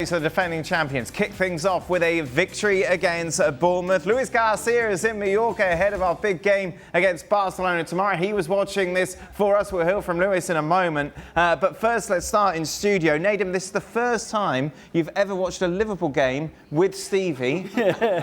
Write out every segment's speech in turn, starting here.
So the defending champions kick things off with a victory against Bournemouth. Luis Garcia is in Mallorca ahead of our big game against Barcelona tomorrow. He was watching this for us. We'll hear from Luis in a moment. But first, let's start in studio. Nadim, this is the first time you've ever watched a Liverpool game with Stevie.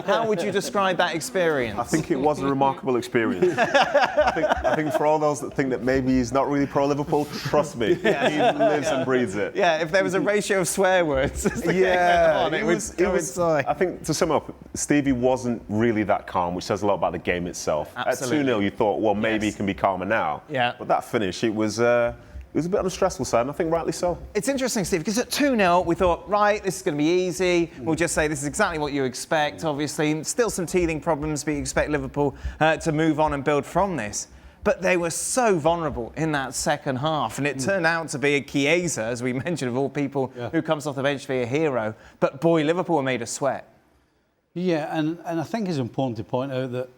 How would you describe that experience? I think it was a remarkable experience. I think for all those that think that maybe he's not really pro-Liverpool, trust me, he lives and breathes it. Yeah, if there was a ratio of swear words. Yeah, it was. I think to sum up, Stevie wasn't really that calm, which says a lot about the game itself. Absolutely. At 2-0, you thought, well, maybe he can be calmer now. Yeah. But that finish, it was a bit on the stressful side, and I think rightly so. It's interesting, Steve, because at 2-0, we thought, right, this is going to be easy. We'll just say this is exactly what you expect, obviously. Still some teething problems, but you expect Liverpool to move on and build from this. But they were so vulnerable in that second half, and it turned out to be a Chiesa, as we mentioned, of all people, who comes off the bench to be a hero. But boy, Liverpool made us sweat. Yeah, and I think it's important to point out that,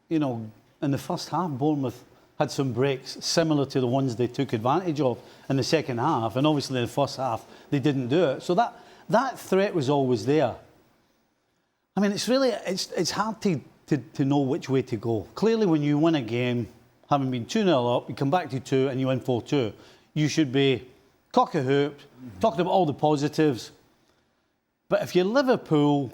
you know, in the first half, Bournemouth had some breaks similar to the ones they took advantage of in the second half, and obviously in the first half they didn't do it. So that threat was always there. I mean, it's hard to know which way to go. Clearly, when you win a game, having been 2-0 up, you come back to 2 and you win 4-2. You should be cock-a-hooped, talking about all the positives. But if you're Liverpool,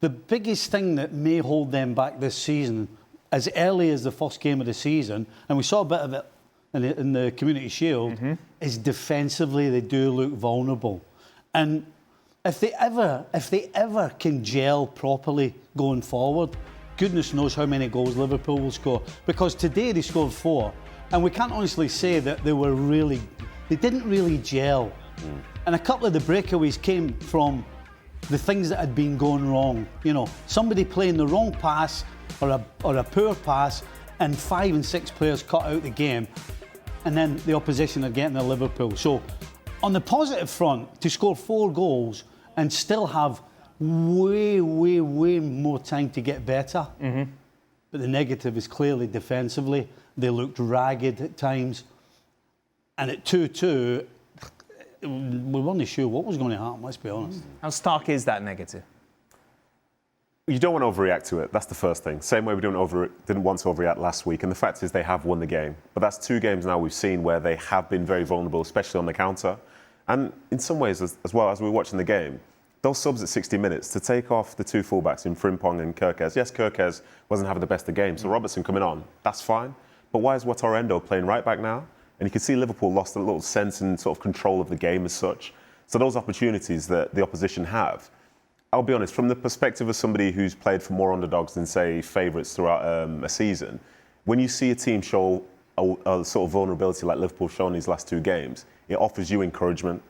the biggest thing that may hold them back this season, as early as the first game of the season, and we saw a bit of it in the Community Shield, is defensively they do look vulnerable. And if they ever can gel properly going forward, goodness knows how many goals Liverpool will score. Because today they scored 4, and we can't honestly say that they didn't really gel. And a couple of the breakaways came from the things that had been going wrong. You know, somebody playing the wrong pass or a poor pass, and 5 and 6 players cut out the game, and then the opposition are getting to Liverpool. So on the positive front, to score 4 goals and still have way more time to get better. But the negative is clearly defensively. They looked ragged at times. And at 2-2, we weren't sure what was going to happen, let's be honest. How stark is that negative? You don't want to overreact to it. That's the first thing. Same way we didn't want to overreact last week. And the fact is they have won the game. But that's 2 games now we've seen where they have been very vulnerable, especially on the counter. And in some ways, as well, as we were watching the game, those subs at 60 minutes, to take off the 2 fullbacks in Frimpong and Kerkez. Yes, Kerkez wasn't having the best of games, so Robertson coming on, that's fine. But why is Watorendo playing right back now? And you can see Liverpool lost a little sense and sort of control of the game as such. So those opportunities that the opposition have, I'll be honest, from the perspective of somebody who's played for more underdogs than, say, favourites throughout a season, when you see a team show a sort of vulnerability like Liverpool shown these last 2 games, it offers you encouragement.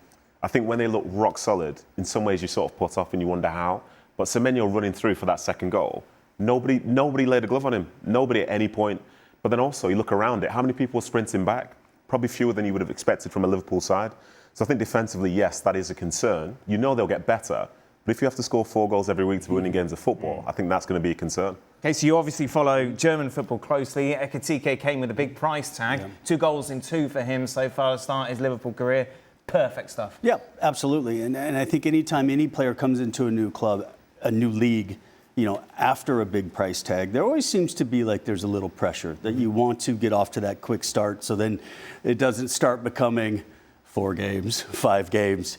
I think when they look rock solid, in some ways you sort of put off and you wonder how. But Semenyo running through for that second goal, nobody laid a glove on him. Nobody at any point. But then also, you look around it, how many people are sprinting back? Probably fewer than you would have expected from a Liverpool side. So I think defensively, yes, that is a concern. You know they'll get better. But if you have to score 4 goals every week to be winning games of football, I think that's going to be a concern. Okay, so you obviously follow German football closely. Ekitike came with a big price tag. 2 goals in 2 for him so far to start his Liverpool career. Perfect stuff. Yeah, absolutely. And I think anytime any player comes into a new club, a new league, you know, after a big price tag, there always seems to be like there's a little pressure that you want to get off to that quick start, so then it doesn't start becoming 4 games, 5 games.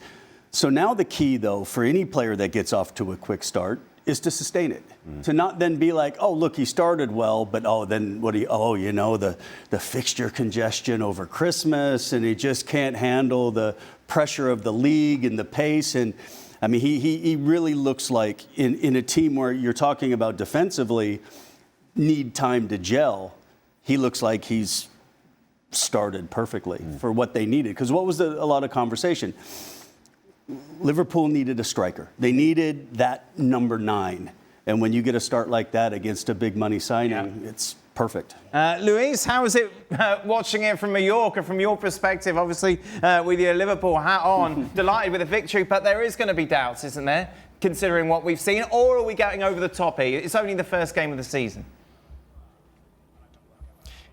So now the key, though, for any player that gets off to a quick start is to sustain it. To not then be like, oh, look, he started well, but then the fixture congestion over Christmas, and he just can't handle the pressure of the league and the pace. And I mean, he really looks like in a team where you're talking about defensively need time to gel, he looks like he's started perfectly for what they needed. Because what was a lot of conversation? Liverpool needed a striker. They needed that number 9. And when you get a start like that against a big money signing, it's perfect. Luis, how is it watching it from Mallorca, from your perspective? Obviously, with your Liverpool hat on, delighted with the victory, but there is going to be doubts, isn't there, considering what we've seen? Or are we getting over the top here? It's only the first game of the season.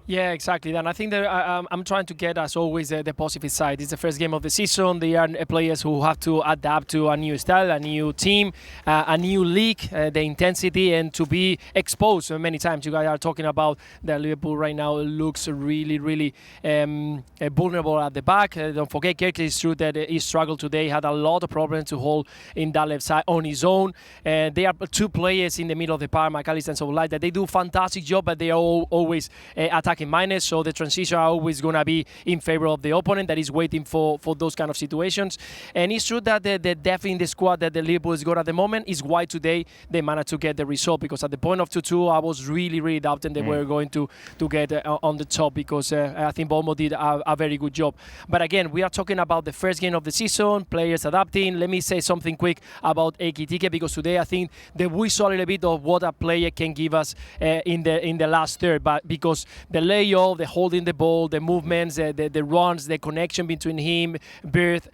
Yeah, exactly. And I think that I'm trying to get, as always, the positive side. It's the first game of the season. They are players who have to adapt to a new style, a new team, a new league, the intensity, and to be exposed many times. You guys are talking about that Liverpool right now looks really, really vulnerable at the back. Don't forget, Kirky, it's true that he struggled today, had a lot of problems to hold in that left side on his own. They are two players in the middle of the park, McAllister and so like that. They do a fantastic job, but they are always attacking minus, so the transition are always going to be in favor of the opponent that is waiting for those kind of situations. And it's true that the depth in the squad that the Liverpool has got at the moment is why today they managed to get the result, because at the point of 2-2 I was really doubting they were going to get on the top, because I think Bournemouth did a very good job. But again, we are talking about the first game of the season, players adapting. Let me say something quick about Ekitike, because today I think that we saw a little bit of what a player can give us in the last third, but because the layoff, the holding the ball, the movements, the runs, the connection between him, Birth,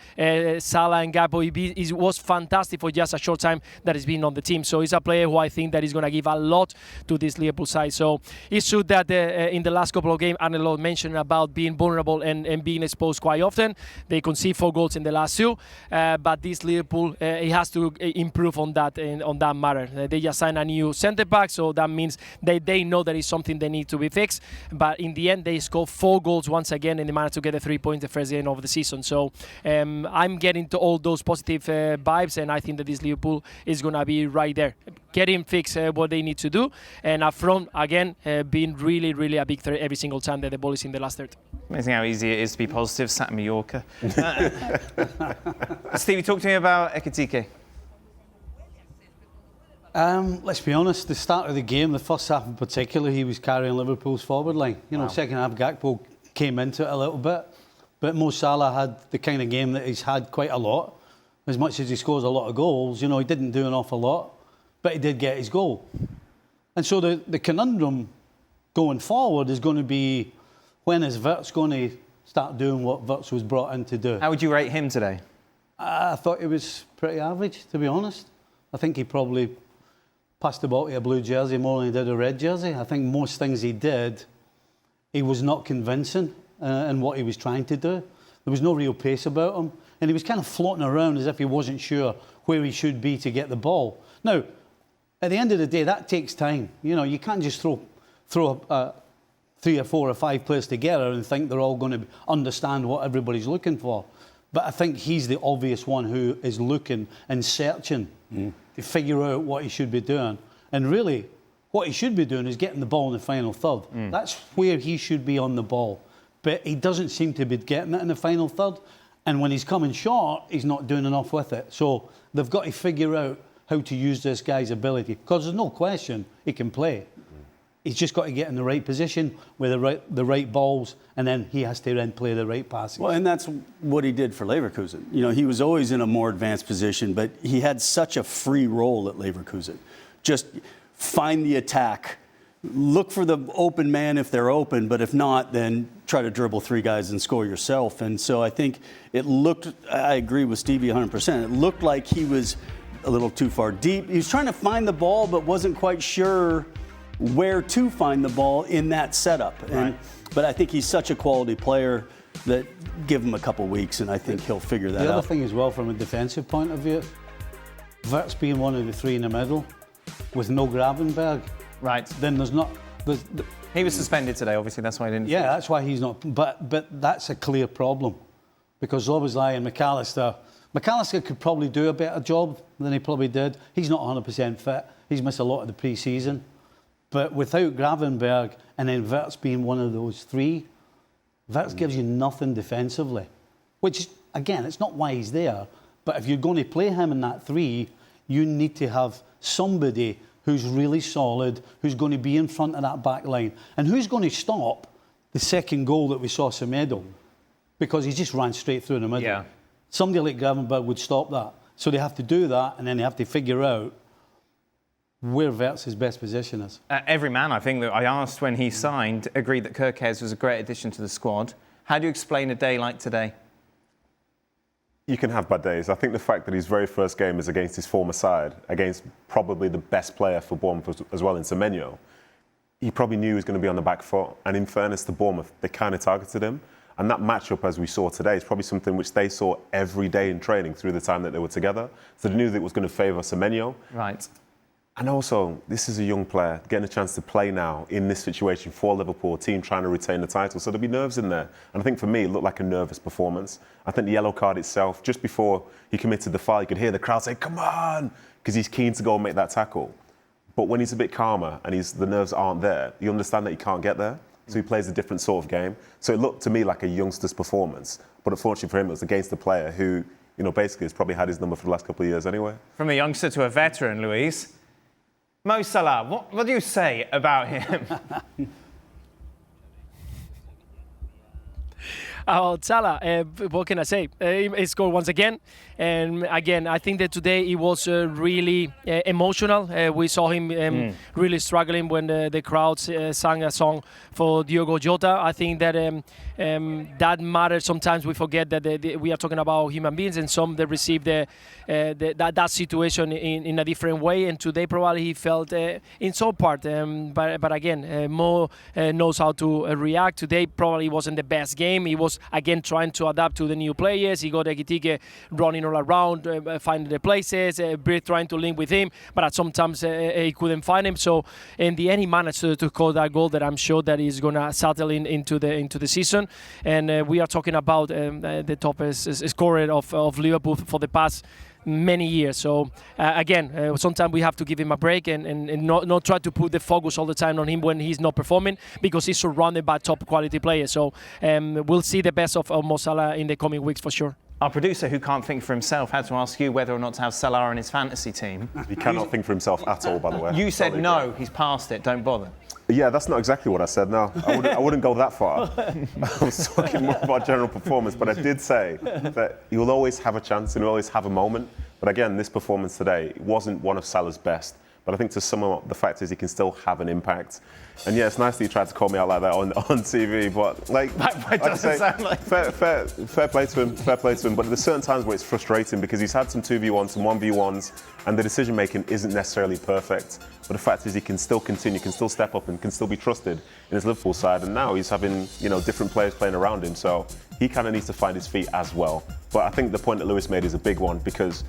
Salah and Gakpo, it was fantastic for just a short time that he's been on the team. So he's a player who I think that is going to give a lot to this Liverpool side. So it's true that in the last couple of games, Arnello mentioned about being vulnerable and being exposed quite often. They concede 4 goals in the last 2, but this Liverpool, it has to improve on that matter. They just signed a new centre back, so that means they know that is something they need to be fixed. But in the end, they scored 4 goals once again, and they managed to get the 3 points the first game of the season. So I'm getting to all those positive vibes, and I think that this Liverpool is going to be right there, getting fixed what they need to do, and up front again being really a big threat every single time that the ball is in the last third. Amazing how easy it is to be positive, sat in Mallorca. Stevie, talk to me about Ekitike. Let's be honest, the start of the game, the first half in particular, he was carrying Liverpool's forward line. Second half, Gakpo came into it a little bit, but Mo Salah had the kind of game that he's had quite a lot. As much as he scores a lot of goals, he didn't do an awful lot, but he did get his goal. And so the conundrum going forward is going to be, when is Wirtz going to start doing what Wirtz was brought in to do? How would you rate him today? I thought he was pretty average, to be honest. I think he probably passed the ball to a blue jersey more than he did a red jersey. I think most things he did, he was not convincing in what he was trying to do. There was no real pace about him. And he was kind of floating around as if he wasn't sure where he should be to get the ball. Now, at the end of the day, that takes time. You can't just throw 3 or 4 or 5 players together and think they're all going to understand what everybody's looking for. But I think he's the obvious one who is looking and searching to figure out what he should be doing. And really, what he should be doing is getting the ball in the final third. That's where he should be on the ball. But he doesn't seem to be getting it in the final third. And when he's coming short, he's not doing enough with it. So they've got to figure out how to use this guy's ability. Because there's no question he can play. He's just got to get in the right position with the right balls, and then he has to then play the right passes. Well, and that's what he did for Leverkusen. He was always in a more advanced position, but he had such a free role at Leverkusen. Just find the attack, look for the open man if they're open, but if not, then try to dribble 3 guys and score yourself. And so I think I agree with Stevie 100%. It looked like he was a little too far deep. He was trying to find the ball, but wasn't quite sure where to find the ball in that setup. But I think he's such a quality player that give him a couple weeks, and I think he'll figure that out. The other thing as well, from a defensive point of view, Wirtz being one of the 3 in the middle with no Gravenberg. Right. Then there's not... He was suspended today, obviously, that's why he didn't... Yeah, that's why he's not... But that's a clear problem, because Szoboszlai and McAllister could probably do a better job than he probably did. He's not 100% fit. He's missed a lot of the pre-season. But without Gravenberg and then Wirtz being one of those 3, Wirtz gives you nothing defensively. Which, again, it's not why he's there. But if you're going to play him in that 3, you need to have somebody who's really solid, who's going to be in front of that back line, and who's going to stop the second goal that we saw Semedo, because he just ran straight through the middle. Yeah. Somebody like Gravenberg would stop that. So they have to do that, and then they have to figure out where Wirtz's best position is. Every man, I think, that I asked when he signed, agreed that Kirkes was a great addition to the squad. How do you explain a day like today? You can have bad days. I think the fact that his very first game is against his former side, against probably the best player for Bournemouth as well in Semenyo, he probably knew he was going to be on the back foot. And in fairness to Bournemouth, they kind of targeted him. And that matchup, as we saw today, is probably something which they saw every day in training through the time that they were together. So they knew that it was going to favour Semenyo. Right. And also, this is a young player getting a chance to play now in this situation for Liverpool, a team trying to retain the title. So there'll be nerves in there. And I think for me, it looked like a nervous performance. I think the yellow card itself, just before he committed the foul, you could hear the crowd say, "Come on," because he's keen to go and make that tackle. But when he's a bit calmer and the nerves aren't there, you understand that he can't get there. So he plays a different sort of game. So it looked to me like a youngster's performance. But unfortunately for him, it was against a player who, basically has probably had his number for the last couple of years anyway. From a youngster to a veteran, Luis. Mo Salah, what do you say about him? About Salah, what can I say? He scored once again. And again, I think that today he was really emotional. We saw him really struggling when the crowd sang a song for Diogo Jota. I think that that matters. Sometimes we forget that we are talking about human beings, and some they receive that situation in a different way. And today probably he felt in some part. But again, Mo knows how to react. Today probably wasn't the best game. He was again trying to adapt to the new players. He got Ekitike running all around, finding the places, trying to link with him, but sometimes he couldn't find him. So in the end, he managed to score that goal that I'm sure that he's gonna settle into the season. And we are talking about the top scorer of Liverpool for the past many years. So again, sometimes we have to give him a break and not try to put the focus all the time on him when he's not performing, because he's surrounded by top quality players. So we'll see the best of Mo Salah in the coming weeks for sure. Our producer, who can't think for himself, had to ask you whether or not to have Salah in his fantasy team. He cannot think for himself at all, by the way. You said no, he's past it, don't bother. Yeah, that's not exactly what I said, no. I wouldn't go that far. I was talking more about general performance, but I did say that he will always have a chance and he'll always have a moment. But again, this performance today wasn't one of Salah's best. But I think to sum up, the fact is he can still have an impact. And yeah, it's nice that you tried to call me out like that on TV, but fair play to him. But there's certain times where it's frustrating because he's had some 2v1s, some 1v1s, and the decision making isn't necessarily perfect. But the fact is he can still continue, can still step up and can still be trusted in his Liverpool side. And now he's having, different players playing around him. So he kind of needs to find his feet as well. But I think the point that Lewis made is a big one, because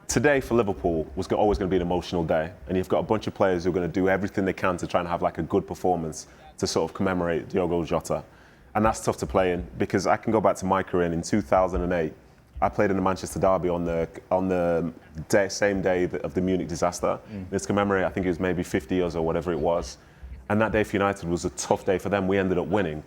today for Liverpool was always going to be an emotional day, and you've got a bunch of players who are going to do everything they can to try and have like a good performance to sort of commemorate Diogo Jota. And that's tough to play in, because I can go back to my career. In 2008, I played in the Manchester derby on the same day of the Munich disaster. It's commemorate, I think it was maybe 50 years or whatever it was. And that day for United was a tough day for them. We ended up winning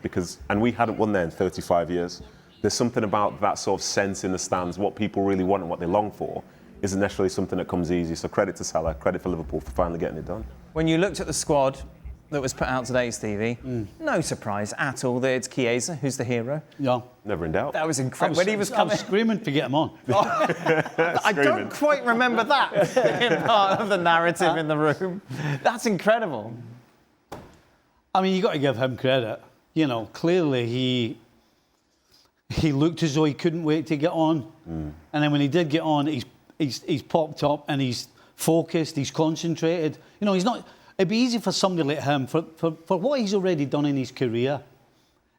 and we hadn't won there in 35 years. There's something about that sort of sense in the stands, what people really want and what they long for, isn't necessarily something that comes easy. So credit to Salah, credit for Liverpool for finally getting it done. When you looked at the squad that was put out today, Stevie, no surprise at all that it's Chiesa who's the hero. Yeah. Never in doubt. That was incredible. When he was I coming, was screaming to get him on. I don't quite remember that in part of the narrative in the room. That's incredible. I mean, you got to give him credit. Clearly he looked as though he couldn't wait to get on, and then when he did get on, he's popped up and he's focused, he's concentrated. He's not. It'd be easy for somebody like him for what he's already done in his career,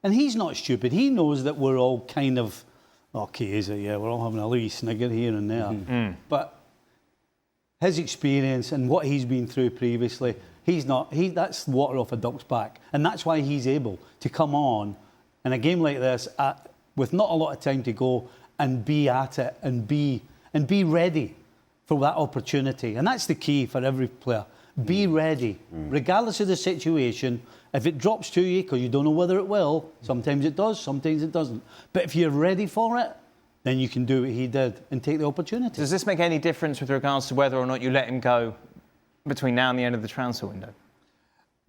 and he's not stupid. He knows that we're all kind of, we're all having a little snigger here and there, but his experience and what he's been through previously, that's water off a duck's back, and that's why he's able to come on in a game like this with not a lot of time to go and be at it and be ready for that opportunity. And that's the key for every player. Be ready, regardless of the situation. If it drops to you, because you don't know whether it will, sometimes it does, sometimes it doesn't. But if you're ready for it, then you can do what he did and take the opportunity. Does this make any difference with regards to whether or not you let him go between now and the end of the transfer window?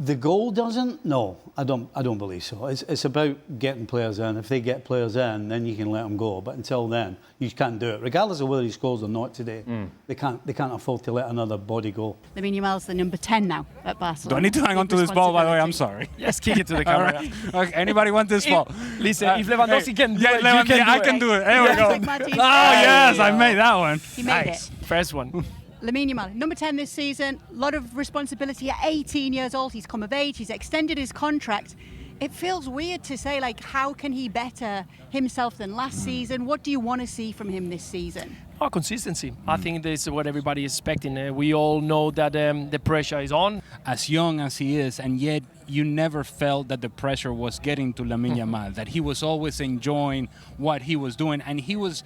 The goal doesn't? No, I don't believe so. It's about getting players in. If they get players in, then you can let them go. But until then, you can't do it. Regardless of whether he scores or not today, they can't afford to let another body go. Lamine Yamal's the number 10 now at Barcelona. Do I need to hang on to this ball, by the way? I'm sorry. Yes, kick it to the camera. Right. Okay, anybody want this ball? Listen, if Lewandowski can do it, I can do it. There we go. Martin. Yes, I made that one. He made Nice. First one. Lamine Yamal, number 10 this season, a lot of responsibility at 18 years old. He's come of age, he's extended his contract. It feels weird to say, like, how can he better himself than last season? What do you want to see from him this season? Oh, consistency. I think this is what everybody is expecting. We all know that the pressure is on. As young as he is, and yet you never felt that the pressure was getting to Lamine Yamal, that he was always enjoying what he was doing, and he was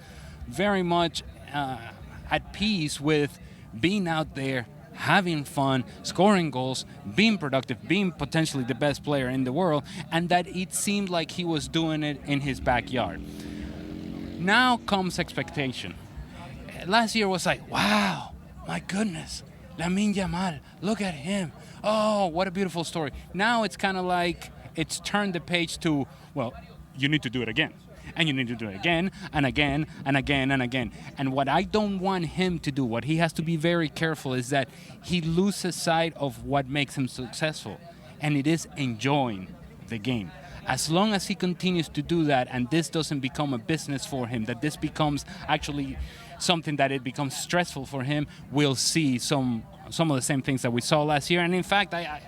very much at peace with being out there, having fun, scoring goals, being productive, being potentially the best player in the world, and that it seemed like he was doing it in his backyard. Now comes expectation. Last year was like, wow, my goodness, Lamine Yamal, look at him. Oh, what a beautiful story. Now it's kind of like it's turned the page to, well, you need to do it again. And you need to do it again and again and again and again. And what I don't want him to do, what he has to be very careful, is that he loses sight of what makes him successful. And it is enjoying the game. As long as he continues to do that and this doesn't become a business for him, that this becomes actually something that it becomes stressful for him, we'll see some of the same things that we saw last year. And in fact, I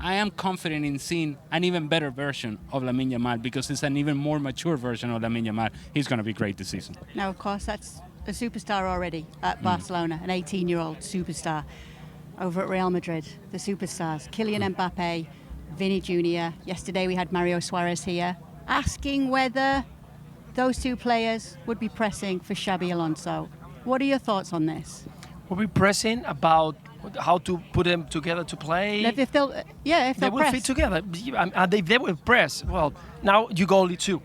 am confident in seeing an even better version of Lamine Yamal, because it's an even more mature version of Lamine Yamal. He's going to be great this season. Now, of course, that's a superstar already at Barcelona, an 18-year-old superstar. Over at Real Madrid, the superstars, Kylian Mbappe, Vinny Jr. Yesterday we had Mario Suarez here, asking whether those two players would be pressing for Xabi Alonso. What are your thoughts on this? We'll be pressing about how to put them together to play. If they'll they will press. fit together. And if they will press, well, now you go only two.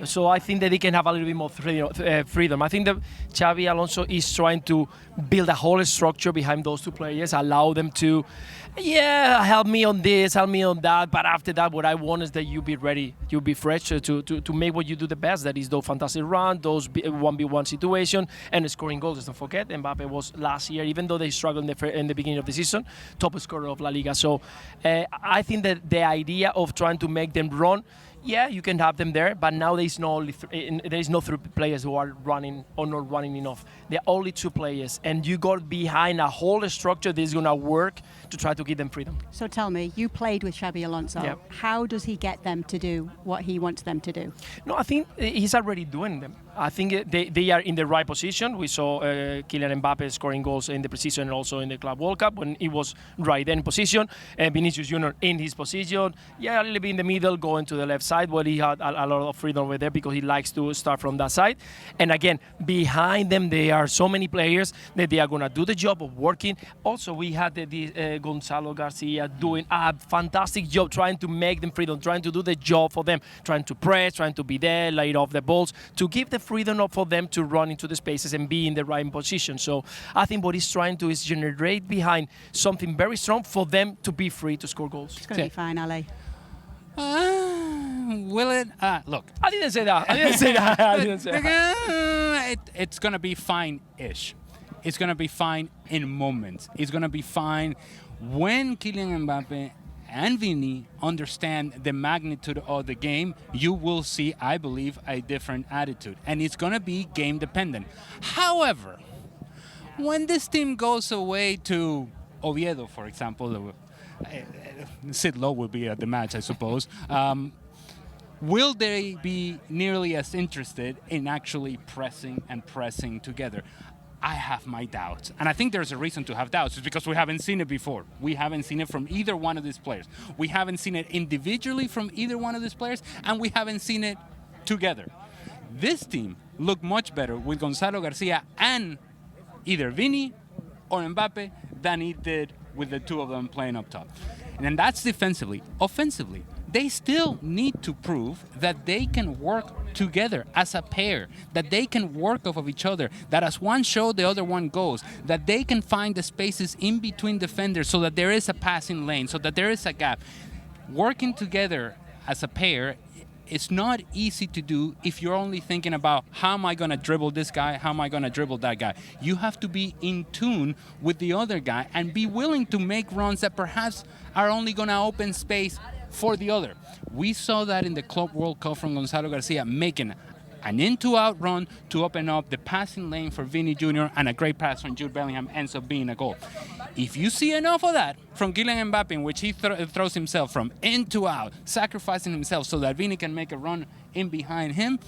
So I think that they can have a little bit more freedom. I think that Xabi Alonso is trying to build a whole structure behind those two players, allow them to, help me on this, help me on that. But after that, what I want is that you be ready, you be fresh to make what you do the best. That is those fantastic run, those 1v1 situation, and scoring goals. Don't forget, Mbappe was last year, even though they struggled in the beginning of the season, top scorer of La Liga. So I think that the idea of trying to make them run, you can have them there, but now there is no three players who are running or not running enough. There are only two players, and you got behind a whole structure that is going to work to try to give them freedom. So tell me, you played with Xabi Alonso. Yeah. How does he get them to do what he wants them to do? No, I think he's already doing them. I think they are in the right position. We saw Kylian Mbappe scoring goals in the preseason and also in the Club World Cup when he was right then in position. And Vinicius Jr. in his position. A little bit in the middle, going to the left side, where he had a lot of freedom over there because he likes to start from that side. And again, behind them, there are so many players that they are going to do the job of working. Also, we had Gonzalo Garcia doing a fantastic job trying to make them freedom, trying to do the job for them, trying to press, trying to be there, lay off the balls, to give the freedom up for them to run into the spaces and be in the right position. So I think what he's trying to is generate behind something very strong for them to be free to score goals. It's going to be fine, Ale. Will it? Look. I didn't say that. It's going to be fine-ish. It's going to be fine in moments. It's going to be fine when Kylian Mbappe and Vini understand the magnitude of the game. You will see, I believe, a different attitude. And it's going to be game dependent. However, when this team goes away to Oviedo, for example, Sid Lowe will be at the match, I suppose. Will they be nearly as interested in actually pressing together? I have my doubts. And I think there's a reason to have doubts. It's because we haven't seen it before. We haven't seen it from either one of these players. We haven't seen it individually from either one of these players, and we haven't seen it together. This team looked much better with Gonzalo Garcia and either Vini or Mbappe than it did with the two of them playing up top. And then that's defensively. Offensively, they still need to prove that they can work together as a pair, that they can work off of each other, that as one show, the other one goes, that they can find the spaces in between defenders so that there is a passing lane, so that there is a gap. Working together as a pair is not easy to do if you're only thinking about how am I going to dribble this guy, how am I going to dribble that guy. You have to be in tune with the other guy and be willing to make runs that perhaps are only going to open space for the other. We saw that in the Club World Cup from Gonzalo Garcia, making an in-to-out run to open up the passing lane for Vini Jr. and a great pass from Jude Bellingham ends up being a goal. If you see enough of that from Kylian Mbappe, in which he throws himself from in to out, sacrificing himself so that Vini can make a run in behind him,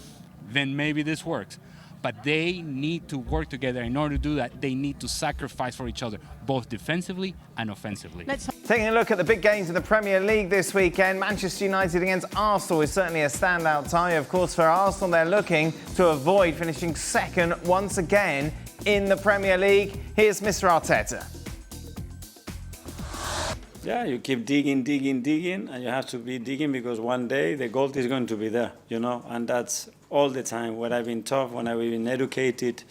then maybe this works. But they need to work together. In order to do that, they need to sacrifice for each other, both defensively and offensively. Taking a look at the big games in the Premier League this weekend, Manchester United against Arsenal is certainly a standout tie. Of course, for Arsenal, they're looking to avoid finishing second once again in the Premier League. Here's Mr. Arteta. Yeah, you keep digging, and you have to be digging because one day the gold is going to be there, and that's all the time. When I've been tough, when I've been educated,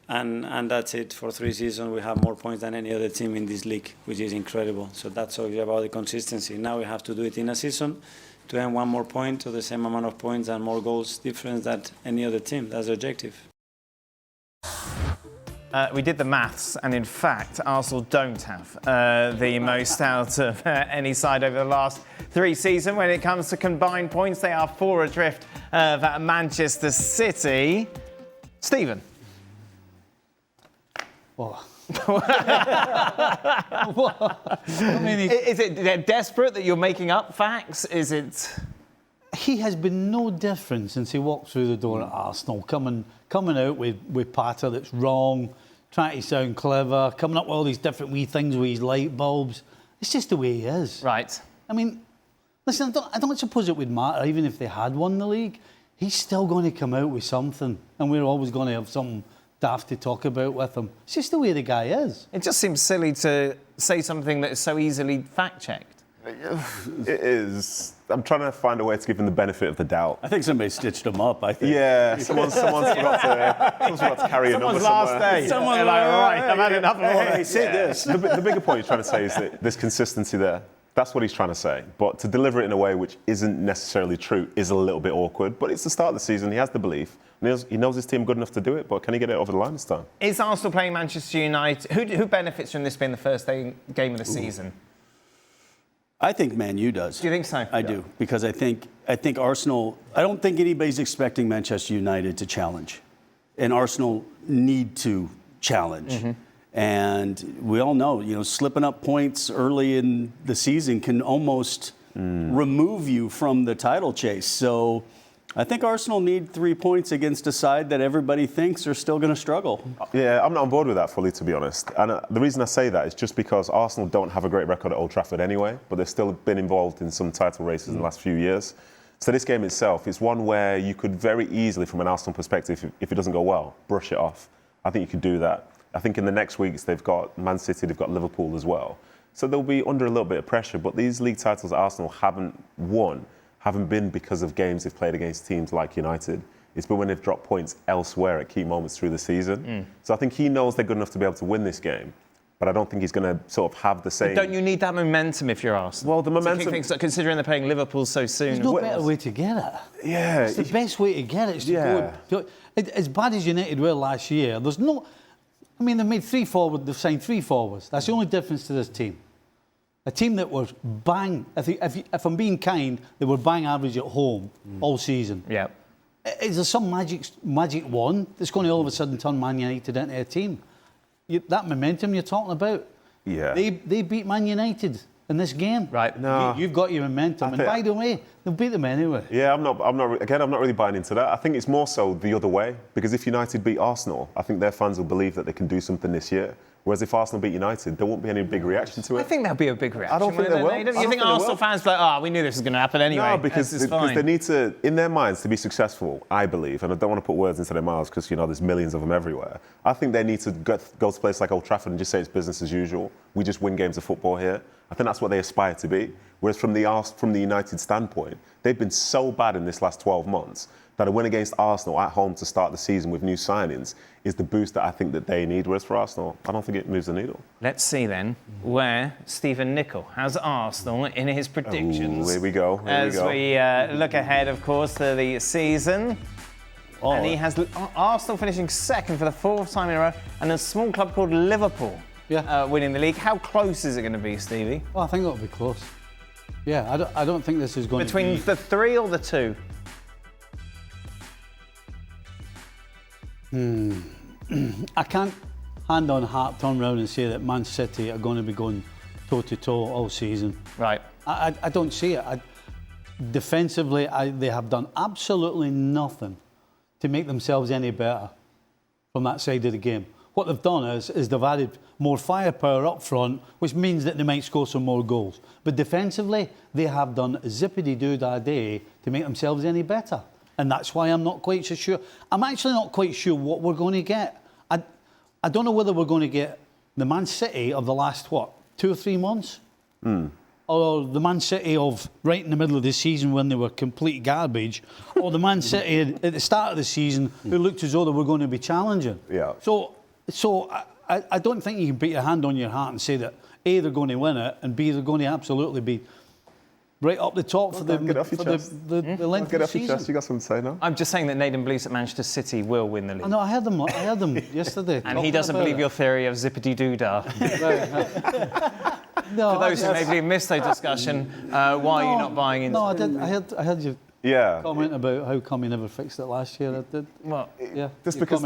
and that's it. For 3 seasons, we have more points than any other team in this league, which is incredible. So that's all about the consistency. Now we have to do it in a season to earn 1 more point or the same amount of points and more goals difference than any other team. That's the objective. We did the maths, and in fact, Arsenal don't have the most out of any side over the last 3 seasons. When it comes to combined points, they are 4 adrift of Manchester City. Stephen. What? I mean, Is it desperate that you're making up facts? Is it? he has been no different since he walked through the door at Arsenal, coming out with patter that's wrong, trying to sound clever, coming up with all these different wee things with his light bulbs. It's just the way he is. Right. I mean, listen, I don't suppose it would matter even if they had won the league. He's still going to come out with something, and we're always going to have something daft to talk about with him. It's just the way the guy is. It just seems silly to say something that is so easily fact-checked. It is. I'm trying to find a way to give him the benefit of the doubt. I think somebody stitched him up. I think. Yeah, someone's forgot to carry a number last somewhere. day. Someone's like, right, I've had enough of all Hey, this. say this. The bigger point he's trying to say is that there's consistency there. That's what he's trying to say. But to deliver it in a way which isn't necessarily true is a little bit awkward. But it's the start of the season. He has the belief. He knows his team good enough to do it. But can he get it over the line this time? Is Arsenal playing Manchester United? Who benefits from this being the first game of the season? I think Man U does. Do you think so? I do, because I think Arsenal. I don't think anybody's expecting Manchester United to challenge, and Arsenal need to challenge. Mm-hmm. And we all know, slipping up points early in the season can almost remove you from the title chase. So I think Arsenal need 3 points against a side that everybody thinks are still going to struggle. Yeah, I'm not on board with that fully, to be honest. And the reason I say that is just because Arsenal don't have a great record at Old Trafford anyway, but they've still been involved in some title races in the last few years. So this game itself is one where you could very easily, from an Arsenal perspective, if it doesn't go well, brush it off. I think you could do that. I think in the next weeks they've got Man City, they've got Liverpool as well. So they'll be under a little bit of pressure, but these league titles Arsenal haven't won haven't been because of games they've played against teams like United. It's been when they've dropped points elsewhere at key moments through the season. So I think he knows they're good enough to be able to win this game, but I don't think he's going to sort of have the same... But don't you need that momentum if you're Arsenal? Well, the momentum... Considering they're playing Liverpool so soon. There's no better way to get it. Yeah. It's the best way to get it. Is to go, as bad as United were last year, there's no... I mean, they've signed 3 forwards. That's the only difference to this team. A team that was bang, if I'm being kind, they were bang average at home all season. Yeah. Is there some magic wand that's going to all of a sudden turn Man United into a team? That momentum you're talking about, yeah. They beat Man United in this game. Right. No. You've got your momentum. And by the way, they'll beat them anyway. Yeah, I'm not really buying into that. I think it's more so the other way, because if United beat Arsenal, I think their fans will believe that they can do something this year. Whereas if Arsenal beat United, there won't be any big reaction to it. I think there'll be a big reaction. I don't think there will. You think Arsenal fans are like, we knew this was going to happen anyway? No, because they need to, in their minds, to be successful, I believe, and I don't want to put words into their mouths because, there's millions of them everywhere. I think they need to go to a place like Old Trafford and just say it's business as usual. We just win games of football here. I think that's what they aspire to be. Whereas from the United standpoint, they've been so bad in this last 12 months that a win against Arsenal at home to start the season with new signings is the boost that I think that they need. Whereas for Arsenal, I don't think it moves the needle. Let's see then where Stephen Nicol has Arsenal in his predictions. Here we go. As we look ahead, of course, to the season. And he has Arsenal finishing second for the 4th time in a row, and a small club called Liverpool winning the league. How close is it going to be, Stevie? Well, I think it'll be close. Yeah, I don't think this is going Between to be... the 3 or the 2? I can't hand on heart turn around and say that Man City are going to be going toe-to-toe all season. Right. I don't see it. Defensively, they have done absolutely nothing to make themselves any better from that side of the game. What they've done is they've added more firepower up front, which means that they might score some more goals. But defensively, they have done zippity-doo-dah day to make themselves any better. And that's why I'm not quite so sure. I'm actually not quite sure what we're going to get. I don't know whether we're going to get the Man City of the last, 2 or 3 months? Or the Man City of right in the middle of the season when they were complete garbage, or the Man City at the start of the season who looked as though they were going to be challenging. Yeah. So I don't think you can put your hand on your heart and say that A, they're going to win it, and B, they're going to absolutely be right up the top for the length of the season. You got something to say now? I'm just saying that Nathan believes that Manchester City will win the league. I know, I heard them yesterday. And he doesn't believe your theory of zippity-doo-dah. No, For those who maybe missed that discussion, why are you not buying into it? No, I heard you comment about how come you never fixed it last year. I did. Well, yeah. That's because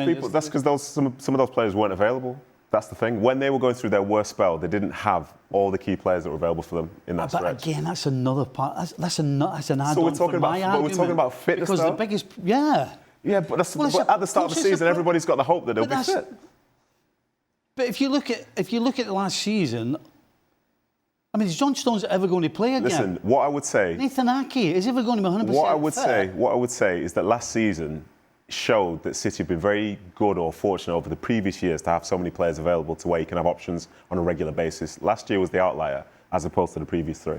some of those players weren't available. That's the thing. When they were going through their worst spell, they didn't have all the key players that were available for them in that stretch. But again, that's another part. That's an add-on. So we're talking about fitness, because though? the biggest, yeah. Yeah, but at the start of the season, everybody's got the hope that they'll be fit. But if you look at the last season, I mean, is John Stones ever going to play again? Listen, what I would say, Nathan Ake is ever going to be 100% What I would say is that last season showed that City have been very good or fortunate over the previous years to have so many players available to where you can have options on a regular basis. Last year was the outlier as opposed to the previous 3.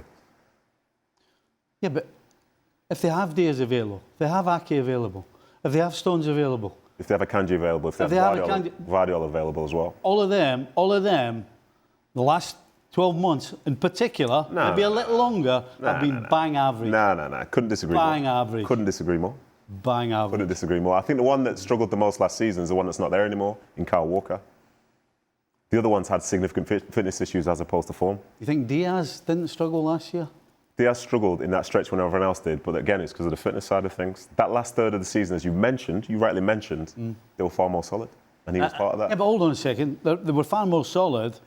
Yeah, but if they have Diaz available, if they have Ake available, if they have Stones available, if they have a Kanji available, if they have Guardiola available as well. All of them, the last 12 months in particular, maybe a little longer, have been bang average. No. Couldn't disagree more. Bang average. Couldn't disagree more. Bang average. Couldn't disagree more. I think the one that struggled the most last season is the one that's not there anymore, in Kyle Walker. The other ones had significant fitness issues as opposed to form. You think Diaz didn't struggle last year? Diaz struggled in that stretch when everyone else did, but again, it's because of the fitness side of things. That last third of the season, as you rightly mentioned, they were far more solid, and he was part of that. Yeah, but hold on a second. They were far more solid,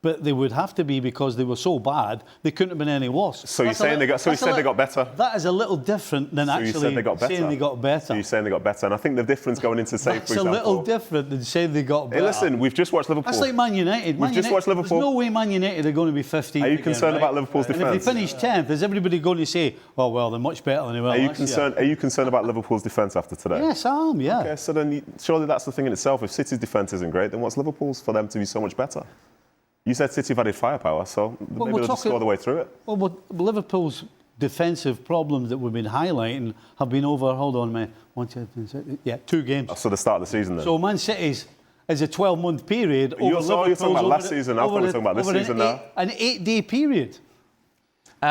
but they would have to be because they were so bad, they couldn't have been any worse. So you're saying they got better? That is a little different than actually saying they got better. So you're saying they got better, and I think the difference going into, say, That's for example... a little different than saying they got better. Hey, listen, we've just watched Liverpool. That's like Man United. We've just watched Liverpool. There's no way Man United are going to be 15th. Are you concerned about Liverpool's defence? If they finish 10th, is everybody going to say, well, they're much better than they were last year? Are you concerned about Liverpool's defence after today? Yes, I am, yeah. Okay, so then surely that's the thing in itself. If City's defence isn't great, then what's Liverpool's for them to be so much better? You said City have added firepower, so maybe they'll just score the way through it. Well, Liverpool's defensive problems that we've been highlighting have been over, hold on a minute, 2 games. So the start of the season then? So Man City's is a 12-month period. You're talking about last season, I'm probably talking about this season now. An 8-day period.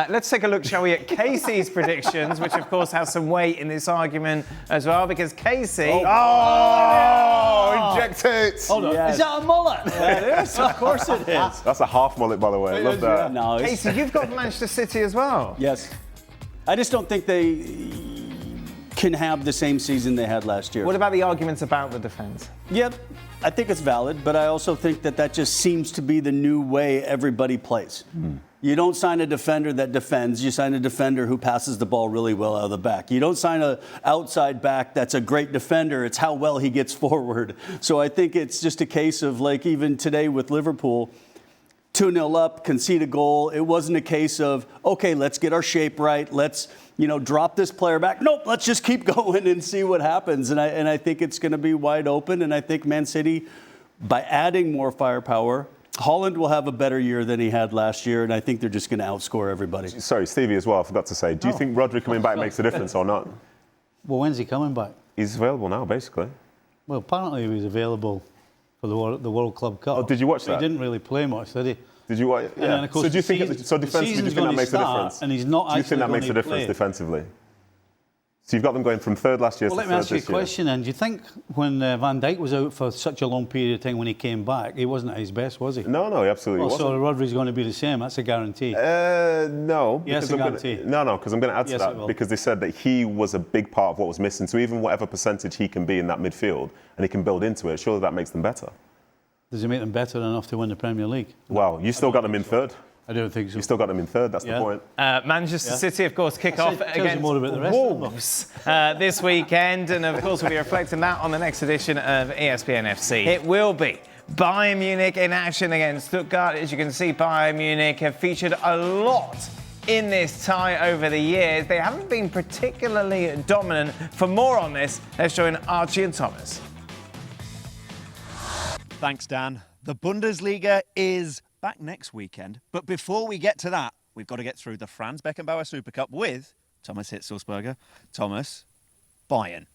Let's take a look, shall we, at Casey's predictions, which of course has some weight in this argument as well, because Casey... Inject it! Hold on, is that a mullet? Yeah, it is, of course it is. That's a half mullet, by the way. I love that. No, Casey, you've got Manchester City as well. Yes. I just don't think they can have the same season they had last year. What about the arguments about the defence? Yep, I think it's valid, but I also think that just seems to be the new way everybody plays. You don't sign a defender that defends. You sign a defender who passes the ball really well out of the back. You don't sign an outside back that's a great defender. It's how well he gets forward. So I think it's just a case of, like, even today with Liverpool, 2-0 up, concede a goal. It wasn't a case of, okay, let's get our shape right. Let's, drop this player back. Nope, let's just keep going and see what happens. And I think it's going to be wide open. And I think Man City, by adding more firepower, Holland will have a better year than he had last year, and I think they're just going to outscore everybody. Sorry, Stevie as well, I forgot to say. Do you think Rodri coming back makes a difference or not? Well, when's he coming back? He's available now, basically. Well, apparently he was available for the World Club Cup. Oh, did you watch that? He didn't really play much, did he? Did you watch? Yeah. And then, of course, so do you think defensively, do you think that makes a difference? And he's not do you think that makes a difference play. defensively? So you've got them going from third last year Well, to let me third ask you a this year. question then. Do you think when Van Dijk was out for such a long period of time, when he came back, he wasn't at his best, was he? No, he absolutely wasn't. So Rodri's going to be the same. That's a guarantee. No. Yes, a guarantee. Because I'm going to add to that because they said that he was a big part of what was missing. So even whatever percentage he can be in that midfield and he can build into it, surely that makes them better. Does he make them better enough to win the Premier League? Well, you still got them in third. I don't think so. You still got them in third, that's the point. Manchester City, of course, kick off against Wolves this weekend. And, of course, we'll be reflecting that on the next edition of ESPN FC. It will be Bayern Munich in action against Stuttgart. As you can see, Bayern Munich have featured a lot in this tie over the years. They haven't been particularly dominant. For more on this, let's join Archie and Thomas. Thanks, Dan. The Bundesliga is back next weekend. But before we get to that, we've got to get through the Franz Beckenbauer Super Cup with Thomas Hitzelsberger. Thomas, Bayern,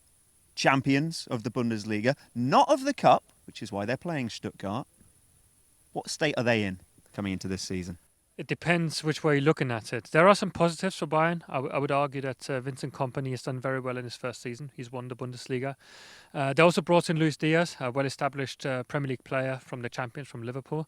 champions of the Bundesliga, not of the Cup, which is why they're playing Stuttgart. What state are they in coming into this season? It depends which way you're looking at it. There are some positives for Bayern. I would argue that Vincent Kompany has done very well in his first season. He's won the Bundesliga. They also brought in Luis Diaz, a well-established Premier League player from the champions from Liverpool.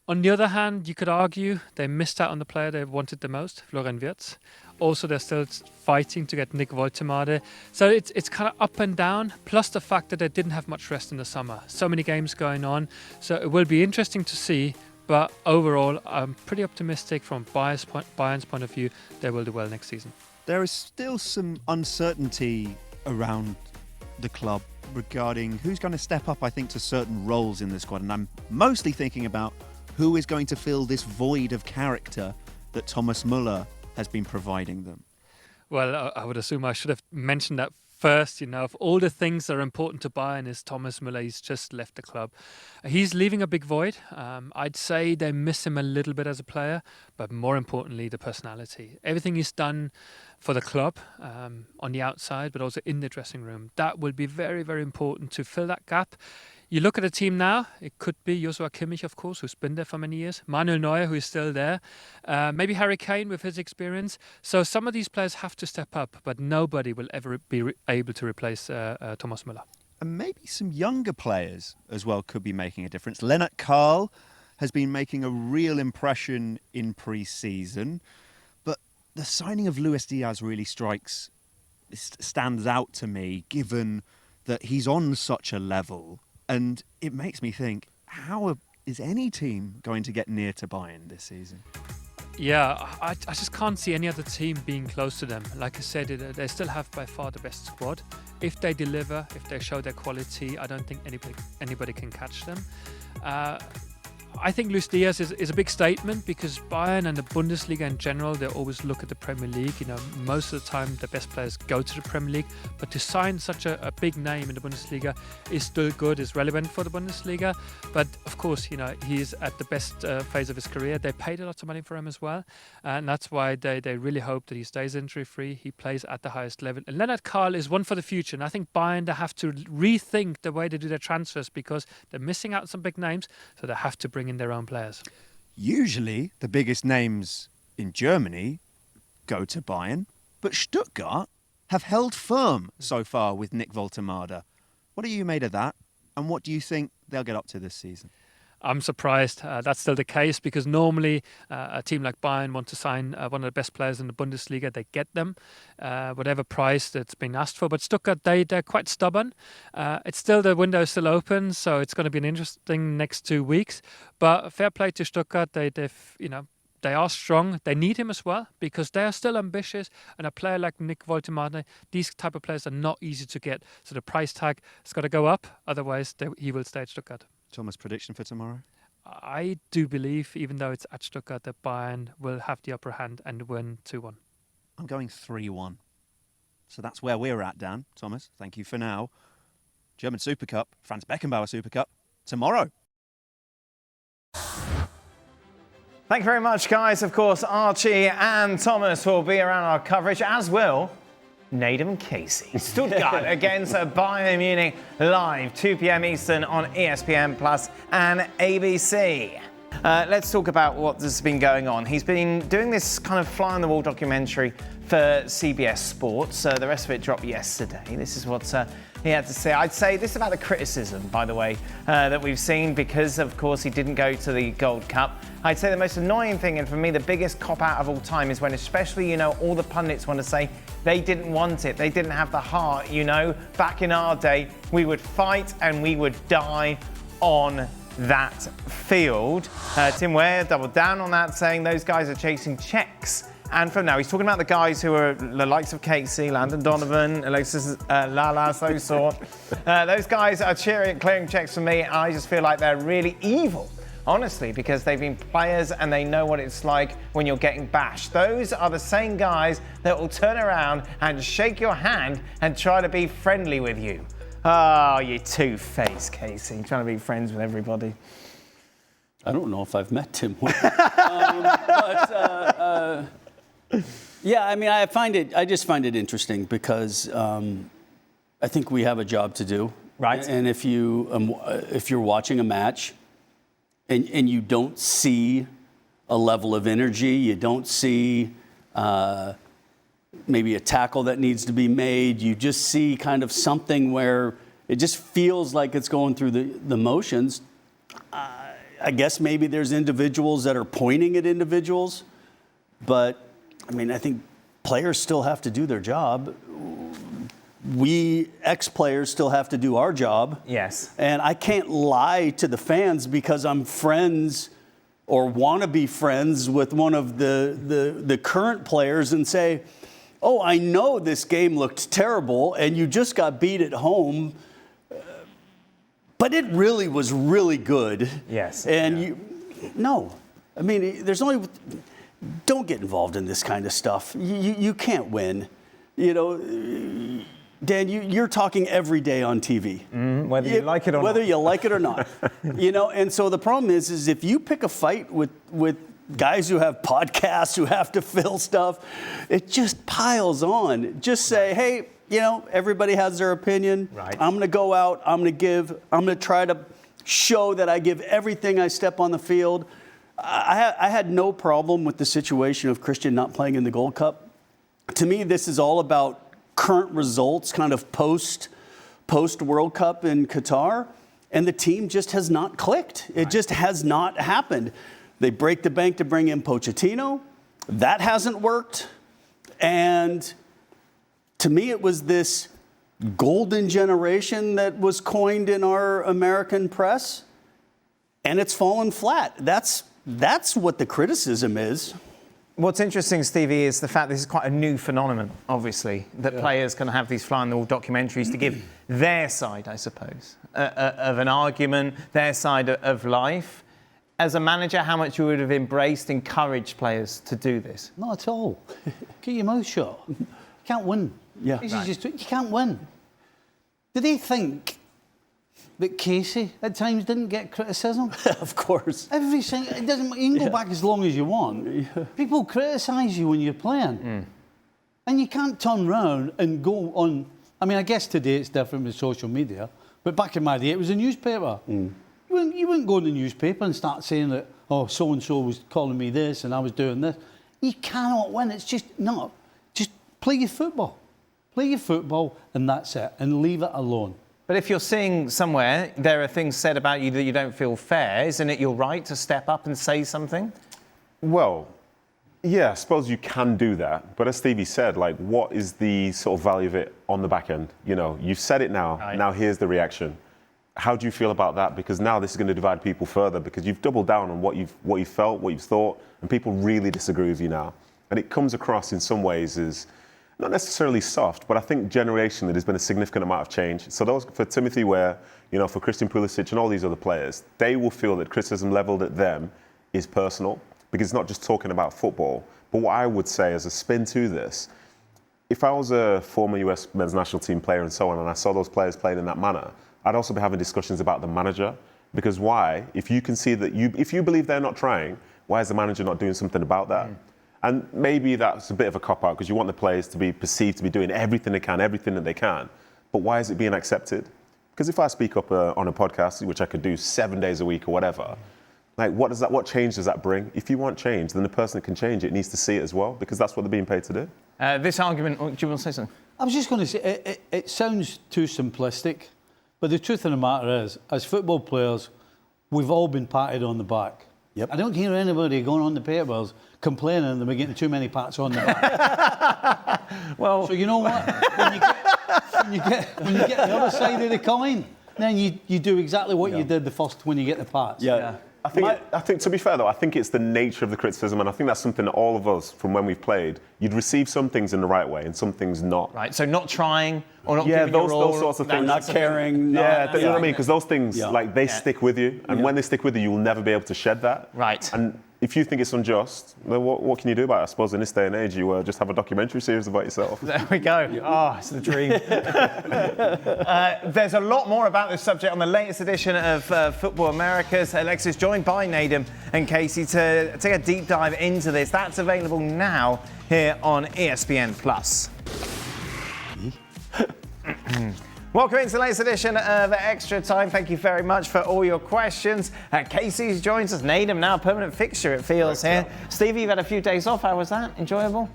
On the other hand, you could argue they missed out on the player they wanted the most, Florian Wirtz. Also, they're still fighting to get Nick Woltemade. So it's kind of up and down, plus the fact that they didn't have much rest in the summer. So many games going on. So it will be interesting to see. But overall, I'm pretty optimistic from Bayern's point of view. They will do well next season. There is still some uncertainty around the club regarding who's going to step up, I think, to certain roles in the squad. And I'm mostly thinking about who is going to fill this void of character that Thomas Müller has been providing them. Well, I would assume I should have mentioned that first. Of all the things that are important to Bayern is Thomas Müller. He's just left the club. He's leaving a big void. I'd say they miss him a little bit as a player, but more importantly, the personality. Everything he's done for the club on the outside, but also in the dressing room. That will be very, very important to fill that gap. You look at the team now, it could be Joshua Kimmich, of course, who's been there for many years. Manuel Neuer, who is still there. Maybe Harry Kane with his experience. So some of these players have to step up, but nobody will ever be able to replace Thomas Müller. And maybe some younger players as well could be making a difference. Lennart Karl has been making a real impression in pre-season, but the signing of Luis Diaz really stands out to me, given that he's on such a level. And it makes me think, how is any team going to get near to Bayern this season? Yeah, I just can't see any other team being close to them. Like I said, they still have by far the best squad. If they deliver, if they show their quality, I don't think anybody can catch them. I think Luis Diaz is a big statement because Bayern and the Bundesliga in general, they always look at the Premier League. Most of the time the best players go to the Premier League, but to sign such a big name in the Bundesliga is still good, is relevant for the Bundesliga. But of course, he is at the best phase of his career. They paid a lot of money for him as well, and that's why they really hope that he stays injury-free. He plays at the highest level. And Lennart Karl is one for the future, and I think Bayern, they have to rethink the way they do their transfers because they're missing out on some big names, so they have to bring in their own players. Usually the biggest names in Germany go to Bayern, but Stuttgart have held firm so far with Nick Woltemade. What are you made of that, and what do you think they'll get up to this season? I'm surprised that's still the case because normally a team like Bayern want to sign one of the best players in the Bundesliga. They get them, whatever price that's been asked for. But Stuttgart, they're quite stubborn. It's still, the window is still open, so it's going to be an interesting next 2 weeks. But fair play to Stuttgart. They are strong. They need him as well because they are still ambitious. And a player like Nick Woltemade, these type of players are not easy to get. So the price tag has got to go up. Otherwise, he will stay at Stuttgart. Thomas, prediction for tomorrow? I do believe, even though it's at Stuttgart, that Bayern will have the upper hand and win 2-1. I'm going 3-1. So that's where we're at, Dan. Thomas, thank you for now. German Super Cup, Franz Beckenbauer Super Cup, tomorrow. Thank you very much, guys. Of course, Archie and Thomas will be around our coverage, as will Nadem Casey. Stuttgart against Bayern Munich live, 2 p.m. Eastern on ESPN Plus and ABC. Let's talk about what has been going on. He's been doing this kind of fly-on-the-wall documentary for CBS Sports. The rest of it dropped yesterday. This is what he had to say. I'd say this about the criticism, by the way, that we've seen because, of course, he didn't go to the Gold Cup. I'd say the most annoying thing, and for me, the biggest cop-out of all time, is when especially, all the pundits want to say they didn't want it. They didn't have the heart, Back in our day, we would fight and we would die on that field. Tim Ware doubled down on that, saying those guys are chasing checks. And from now, he's talking about the guys who are the likes of Casey, Landon Donovan, Alexis Lala, those guys are clearing checks for me. And I just feel like they're really evil, honestly, because they've been players and they know what it's like when you're getting bashed. Those are the same guys that will turn around and shake your hand and try to be friendly with you. Oh, you two-faced Casey, trying to be friends with everybody. I don't know if I've met Tim Ware. Yeah, I mean, I just find it interesting because I think we have a job to do. Right. And if you're watching a match and you don't see a level of energy, you don't see maybe a tackle that needs to be made, you just see kind of something where it just feels like it's going through the motions. I guess maybe there's individuals that are pointing at individuals, but I mean, I think players still have to do their job. We ex-players still have to do our job. Yes. And I can't lie to the fans because I'm friends or want to be friends with one of the current players and say, oh, I know this game looked terrible and you just got beat at home, but it really was really good. Yes. And I mean, don't get involved in this kind of stuff. You can't win. Dan, you're talking every day on TV. Whether you like it or not. Whether you like it or not. And so the problem is if you pick a fight with guys who have podcasts, who have to fill stuff, it just piles on. Just say, hey, everybody has their opinion. Right. I'm going to go out. I'm going to try to show that I give everything I step on the field. I had no problem with the situation of Christian not playing in the Gold Cup. To me, this is all about current results, kind of post World Cup in Qatar, and the team just has not clicked. It just has not happened. They break the bank to bring in Pochettino. That hasn't worked. And to me, it was this golden generation that was coined in our American press, and it's fallen flat. That's what the criticism is. What's interesting, Stevie, is the fact this is quite a new phenomenon, obviously, that players can have these fly-on-the-wall documentaries to give their side, I suppose, of an argument, their side of life. As a manager, how much you would have encouraged players to do this? Not at all. Get your mouth shut. You can't win. Yeah. You can't win. Do they think that Casey at times didn't get criticism? Of course. Every single, it doesn't. You can go back as long as you want. People criticise you when you're playing, and you can't turn round and go on. I mean, I guess today it's different with social media, but back in my day it was a newspaper. You wouldn't go in the newspaper and start saying that, oh, so and so was calling me this and I was doing this. You cannot win. It's just not. Just play your football. Play your football, and that's it. And leave it alone. But if you're seeing somewhere there are things said about you that you don't feel fair, isn't it your right to step up and say something? Well, yeah, I suppose you can do that. But as Stevie said, what is the sort of value of it on the back end? You've said it now. Right. Now here's the reaction. How do you feel about that? Because now this is going to divide people further because you've doubled down on what you've felt, what you've thought, and people really disagree with you now. And it comes across in some ways as not necessarily soft, but I think generationally there's been a significant amount of change. So those for Timothy Ware, for Christian Pulisic and all these other players, they will feel that criticism levelled at them is personal because it's not just talking about football. But what I would say as a spin to this, if I was a former US men's national team player and so on, and I saw those players playing in that manner, I'd also be having discussions about the manager. Because why? If you can see that if you believe they're not trying, why is the manager not doing something about that? And maybe that's a bit of a cop-out because you want the players to be perceived to be doing everything that they can. But why is it being accepted? Because if I speak up on a podcast, which I could do 7 days a week or whatever, Like, what change does that bring? If you want change, then the person that can change it needs to see it as well, because that's what they're being paid to do. This argument, do you want to say something? I was just going to say, it sounds too simplistic, but the truth of the matter is, as football players, we've all been patted on the back. Yep. I don't hear anybody going on the papers complaining that we're getting too many pats on the back. Well, so you know what? When you get the other side of the coin, then you do exactly what you did when you get the pats. Yeah. I think, to be fair though, I think it's the nature of the criticism, and I think that's something that all of us, from when we've played, you'd receive some things in the right way and some things not. Right, so not trying or not giving your all. Those sorts of things. Not caring. You know what I mean? Because those things, they stick with you, and when they stick with you, you'll never be able to shed that. Right. And if you think it's unjust, then what can you do about it? I suppose in this day and age, you just have a documentary series about yourself. There we go. Oh, it's the dream. There's a lot more about this subject on the latest edition of Football Americas. Alexis joined by Nadim and Casey to take a deep dive into this. That's available now here on ESPN+. Welcome into the latest edition of Extra Time. Thank you very much for all your questions. Casey's joins us. Nadim, now a permanent fixture, it feels, here. Stevie, you've had a few days off. How was that? Enjoyable?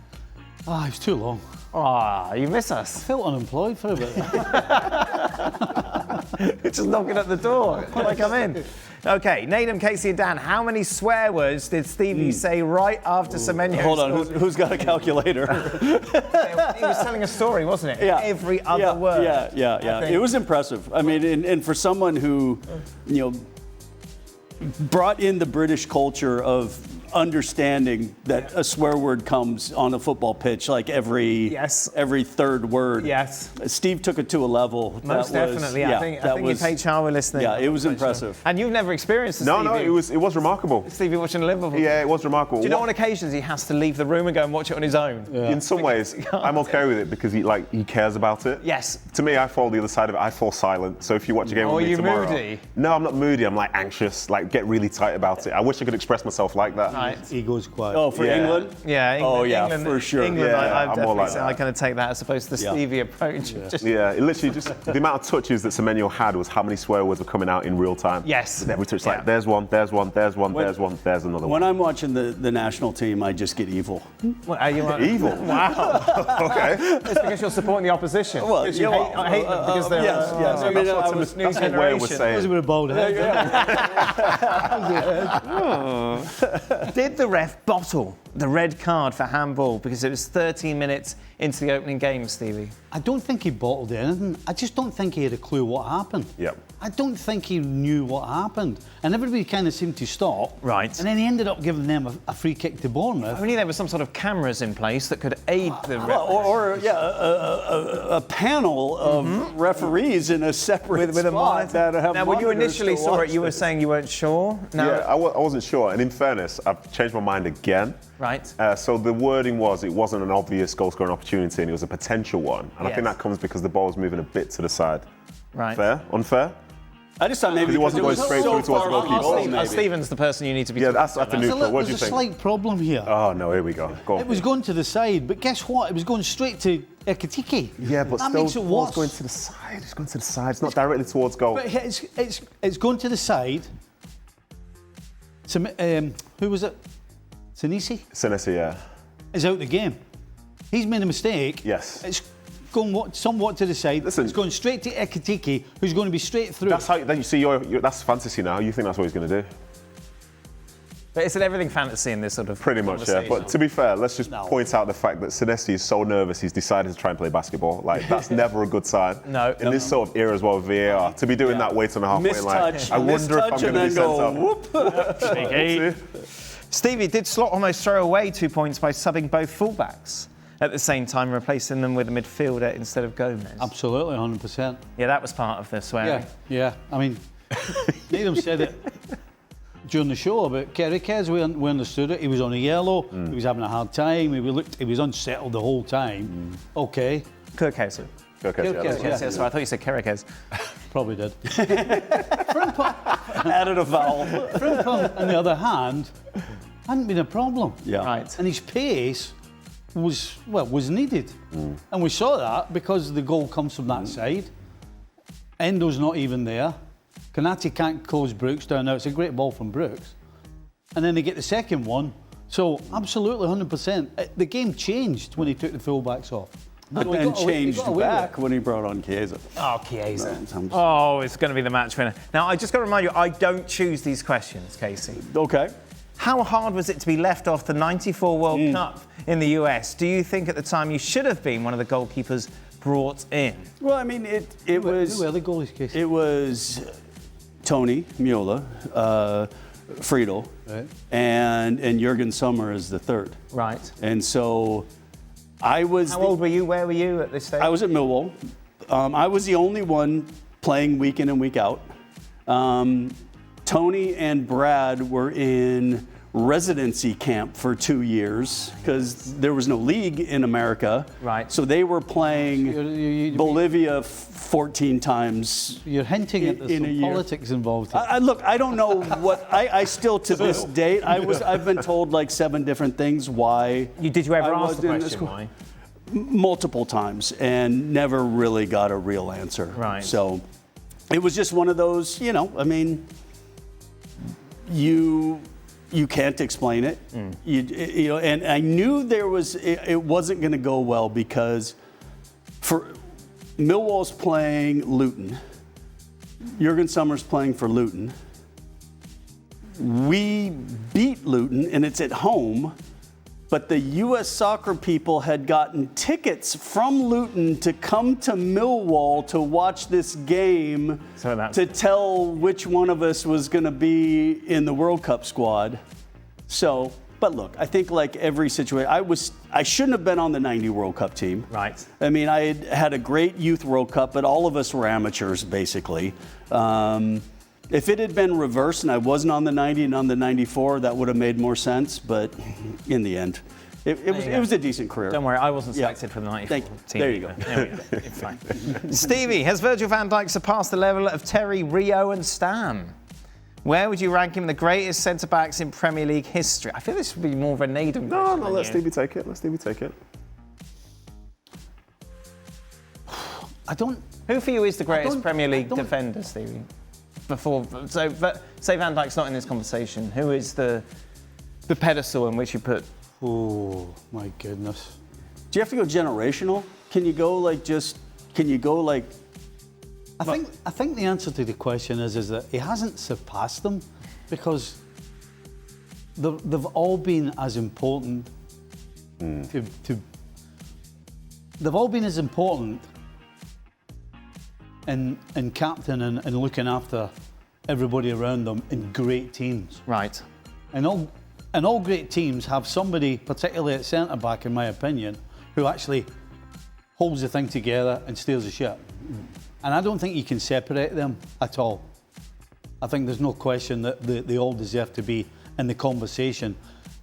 Ah, it was too long. Ah, you miss I us. felt unemployed for a bit. You're just knocking at the door. Can I come in? Okay, Nadim, Casey and Dan, how many swear words did Stevie say right after Semenyo? Hold on, who's got a calculator? He was telling a story, wasn't it? Yeah. Every other word. Yeah. It was impressive. I mean, and for someone who, brought in the British culture of understanding that a swear word comes on a football pitch like every third word. Yes. Steve took it to a level. Most definitely. I think if HR were listening. Yeah, it was impressive. And you've never experienced this, No, Stevie. it was remarkable. Stevie watching Liverpool. Yeah, it was remarkable. Do you know on occasions he has to leave the room and go and watch it on his own? Yeah. In some ways, I'm okay with it because he cares about it. Yes. To me, I fall the other side of it. I fall silent. So if you watch a game with me tomorrow, moody? No, I'm not moody. I'm anxious. Get really tight about it. I wish I could express myself like that. Right. He goes quiet. Oh, for England? Yeah. England, for sure. England, I'm more like that. I kind of take that as opposed to the Stevie approach. Yeah. It literally just the amount of touches that Semenyo had was how many swear words were coming out in real time. Yes. With every touch, there's one, there's another one. When I'm watching the national team, I just get evil. What, are you evil? Wow. Okay. It's because you're supporting the opposition. Well, I hate them because they're yes. I mean, that's what Ware was saying. It was a bit of bold. Did the ref bottle the red card for handball because it was 13 minutes into the opening game, Stevie? I don't think he bottled anything. I just don't think he had a clue what happened. Yep. I don't think he knew what happened. And everybody kind of seemed to stop. Right. And then he ended up giving them a free kick to Bournemouth. Only there was some sort of cameras in place that could aid the ref. A panel of referees in a separate with a monitor that have Now, when you initially saw it, you were this. saying you weren't sure. Now, Yeah, I wasn't sure. And in fairness, I've changed my mind again. Right. So the wording was it wasn't an obvious goal-scoring opportunity and it was a potential one. And I think that comes because the ball was moving a bit to the side. Right. Fair? Unfair? I just thought maybe He wasn't going straight through towards the goalkeeper. Stephen's the person you need to be. Yeah, that's at the neutral. What do you There's a think? slight problem here. Oh, no, here we go. Go on. It was going to the side, but guess what? It was going straight to Ekitike. Yeah, but that still, makes it the ball's worse. going to the side. It's going to the side. It's not directly towards goal. But it's going to the side. Who was it? Senesi, yeah. Is out the game. He's made a mistake. Yes. It's going somewhat to the side. Listen, it's going straight to Ekitike, who's going to be straight through. That's how you see that's fantasy now. You think that's what he's going to do? But isn't everything fantasy in this sort of Pretty much, yeah. But to be fair, let's just point out the fact that Senesi is so nervous he's decided to try and play basketball. That's never a good sign. No. In this sort of era as well, VAR, to be doing that weight on the halfway line. I wonder if I'm going to be sent off. Stevie, did Slot almost throw away 2 points by subbing both fullbacks at the same time, replacing them with a midfielder instead of Gomez? Absolutely, 100%. Yeah, that was part of the swearing. Yeah. I mean, Nadim said it during the show about Kerikez. We understood it. He was on a yellow. He was having a hard time. He was unsettled the whole time. Okay. Kerikez. Yeah. So I thought you said Kerikez. Probably did. Added a vowel. Frimpong, on the other hand, hadn't been a problem. Yeah. Right. And his pace was needed. And we saw that because the goal comes from that side. Endo's not even there. Konate can't close Brooks down now. It's a great ball from Brooks. and then they get the second one. So absolutely 100%. The game changed when he took the fullbacks off. But then changed back when he brought on Chiesa. Oh, Chiesa. Oh, it's going to be the match winner. Now, I just got to remind you, I don't choose these questions, Casey. Okay. How hard was it to be left off the '94 World Cup in the US? Do you think at the time you should have been one of the goalkeepers brought in? Well, I mean, it was... Who were the goalies, Casey? It was Tony Miola, Friedel, right, and Jurgen Sommer is the third. Right. And so I was... How old were you? Where were you at this stage? I was at Millwall. I was the only one playing week in and week out. Tony and Brad were in residency camp for 2 years because there was no league in America. Right. So they were playing Bolivia 14 times. You're hinting at there's some politics involved here. Look, I don't know what I still to this date I've been told like 7 different things why. Did you ever ask the question why? Multiple times and never really got a real answer. Right. So it was just one of those, I mean, you can't explain it. And I knew it wasn't going to go well because for Millwall's playing Luton. Jurgen Sommer's playing for Luton. We beat Luton and it's at home, but the U.S. soccer people had gotten tickets from Luton to come to Millwall to watch this game to tell which one of us was going to be in the World Cup squad. So, but look, I think like every situation, I shouldn't have been on the 90 World Cup team. Right. I mean, I had a great youth World Cup, but all of us were amateurs, basically. If it had been reversed and I wasn't on the 90 and on the 94, that would have made more sense. But in the end, it was a decent career. Don't worry, I wasn't selected for the 94 team. There you go. There we go. It's fine. Stevie, has Virgil van Dijk surpassed the level of Terry, Rio and Stam? Where would you rank him in the greatest centre-backs in Premier League history? I feel this would be more of a Naden question. No, let Stevie take it. Let Stevie take it. Who for you is the greatest Premier League defender, Stevie? Say Van Dijk's not in this conversation. Who is the pedestal in which you put? Oh my goodness! Do you have to go generational? Can you go like? I think the answer to the question is that he hasn't surpassed them because they've all been as important. They've all been as important in captain and looking after everybody around them in great teams. Right. And all great teams have somebody, particularly at centre back, in my opinion, who actually holds the thing together and steers the ship. And I don't think you can separate them at all. I think there's no question that they all deserve to be in the conversation.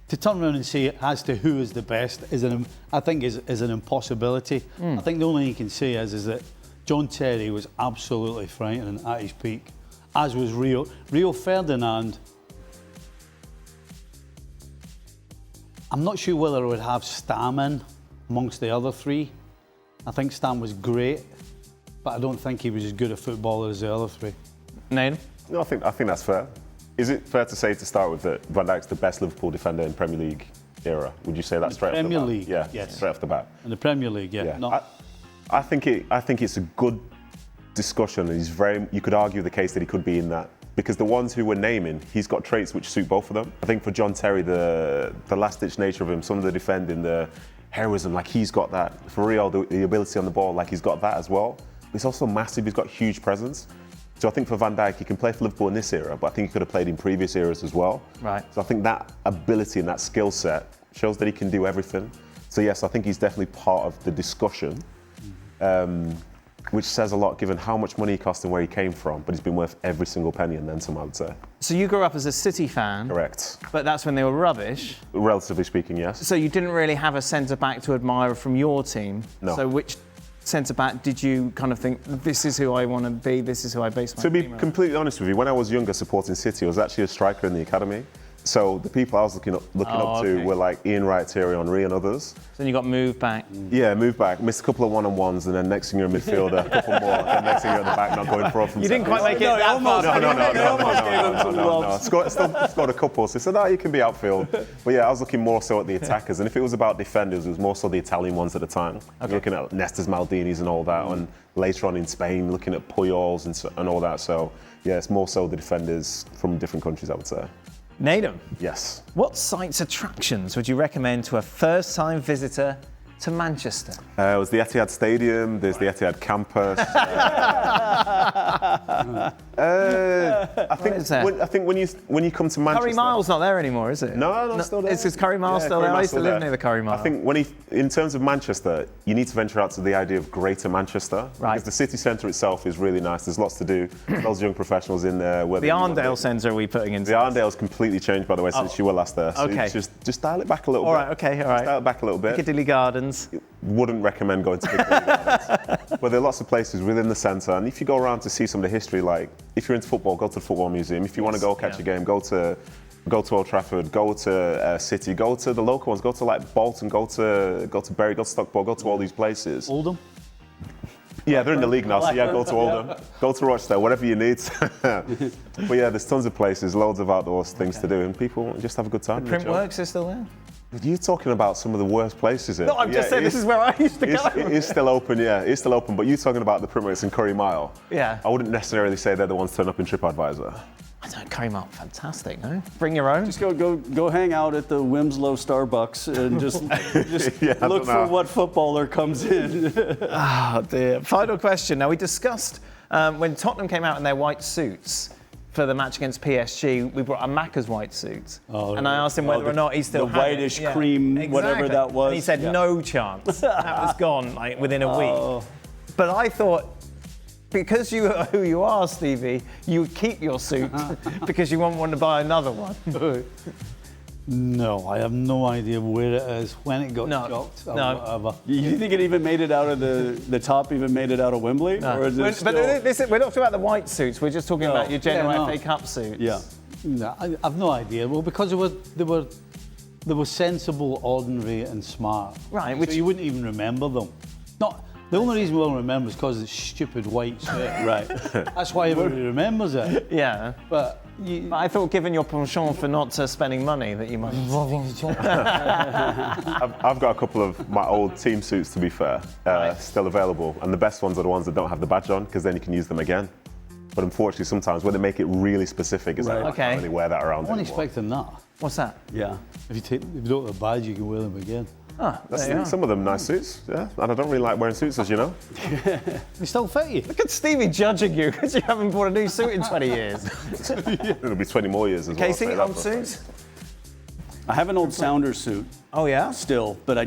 To turn around and say as to who is the best is an impossibility. I think the only thing you can say is that John Terry was absolutely frightening at his peak, as was Rio. Rio Ferdinand, I'm not sure whether I would have Stam in amongst the other three. I think Stam was great, but I don't think he was as good a footballer as the other three. Naden? No, I think that's fair. Is it fair to say to start with that Van Dijk's the best Liverpool defender in Premier League era? Would you say that straight off the bat? Premier League, yeah, yes. Straight off the bat. In the Premier League, yeah. No. I think it's a good discussion. You could argue the case that he could be in that because the ones who we're naming, he's got traits which suit both of them. I think for John Terry, the last-ditch nature of him, some of the defending, the heroism, like he's got that. For Rio, the ability on the ball, like he's got that as well. But he's also massive. He's got huge presence. So I think for Van Dijk, he can play for Liverpool in this era, but I think he could have played in previous eras as well. Right. So I think that ability and that skill set shows that he can do everything. So yes, I think he's definitely part of the discussion. Which says a lot given how much money he cost and where he came from, but he's been worth every single penny and then some, I would say. So you grew up as a City fan. Correct. But that's when they were rubbish. Relatively speaking, yes. So you didn't really have a centre-back to admire from your team. No. So which centre-back did you kind of think, this is who I want to be, this is who I base my team team around? To be around? completely honest with you, when I was younger supporting City, I was actually a striker in the academy. So the people I was looking up to were like Ian Wright, Thierry Henry, and others. So then you got moved back. Yeah, moved back. Missed a couple of one-on-ones, and then next thing you're a midfielder, a couple more. And next thing you're at the back, not going for. You didn't quite make it that far. No. Scored a couple. So he said, you can be outfield. But yeah, I was looking more so at the attackers. And if it was about defenders, it was more so the Italian ones at the time. Okay. Looking at Nestor's Maldinis and all that. And later on in Spain, looking at Puyols and all that. So yeah, it's more so the defenders from different countries, I would say. Nedum. Yes. What sites attractions would you recommend to a first-time visitor to Manchester? It was the Etihad Stadium. There's the Etihad campus. I think when you come to Manchester, Curry Mile's not there anymore, is it? No, still there. Is Curry Mile still there? I used to live near the Curry Mile. I think in terms of Manchester, you need to venture out to the idea of Greater Manchester. Right. Because the city centre itself is really nice. There's lots to do. Lots of young professionals in there. The Arndale Centre are we putting in? The Arndale's completely changed, by the way, since you were last there. So okay. Just dial it back a little bit. All right. Just dial it back a little bit. Piccadilly Gardens. Wouldn't recommend going to Piccadilly Gardens. But there are lots of places within the centre, and if you go around to see some of the history, like if you're into football, go to the Football Museum. If you want to go catch a game, go to Old Trafford, go to City, go to the local ones, go to like Bolton, go to Bury, go to Stockport, go to all these places. Oldham? Yeah, they're in the league now, so yeah, go to Oldham, go to Rochdale, whatever you need. But yeah, there's tons of places, loads of outdoors things to do, and people just have a good time. Printworks is still there? You're talking about some of the worst places here. No, I'm just saying this is where I used to go. It is still open, yeah. It's still open, but you're talking about the Printworks in Curry Mile. Yeah. I wouldn't necessarily say they're the ones turn up in TripAdvisor. I don't Curry Mile, fantastic, no? Bring your own. Just go hang out at the Winslow Starbucks and just look for what footballer comes in. Oh dear. Final question. Now we discussed when Tottenham came out in their white suits for the match against PSG, we brought a Macca's white suit. And I asked him whether or not he still had whitish cream, whatever that was. And he said no chance. That was gone like within a week. But I thought, because you are who you are, Stevie, you would keep your suit because you won't want to buy another one. No, I have no idea where it is, when it got chopped, or whatever. You think it even made it out of the top, even made it out of Wembley? No. Or is it but we're not talking about the white suits, we're just talking about your general FA Cup suits. Yeah. No, I've no idea. Well, because they were sensible, ordinary and smart. Right. So you wouldn't even remember them. The only reason we won't remember is because it's stupid white shirt. Right. That's why everybody remembers it. Yeah. But I thought, given your penchant for not spending money, that you might. I've got a couple of my old team suits, to be fair, still available. And the best ones are the ones that don't have the badge on, because then you can use them again. But unfortunately, sometimes when they make it really specific, it's like, I can't really wear that around I wasn't anymore. expecting that. What's that? Yeah. If you don't have a badge, you can wear them again. Some of them nice suits, yeah. And I don't really like wearing suits, as you know. They still fit you. Look at Stevie judging you because you haven't bought a new suit in 20 years. It'll be 20 more years as well. Casey, old suits? I have an old Sounders suit. Oh yeah? Still, but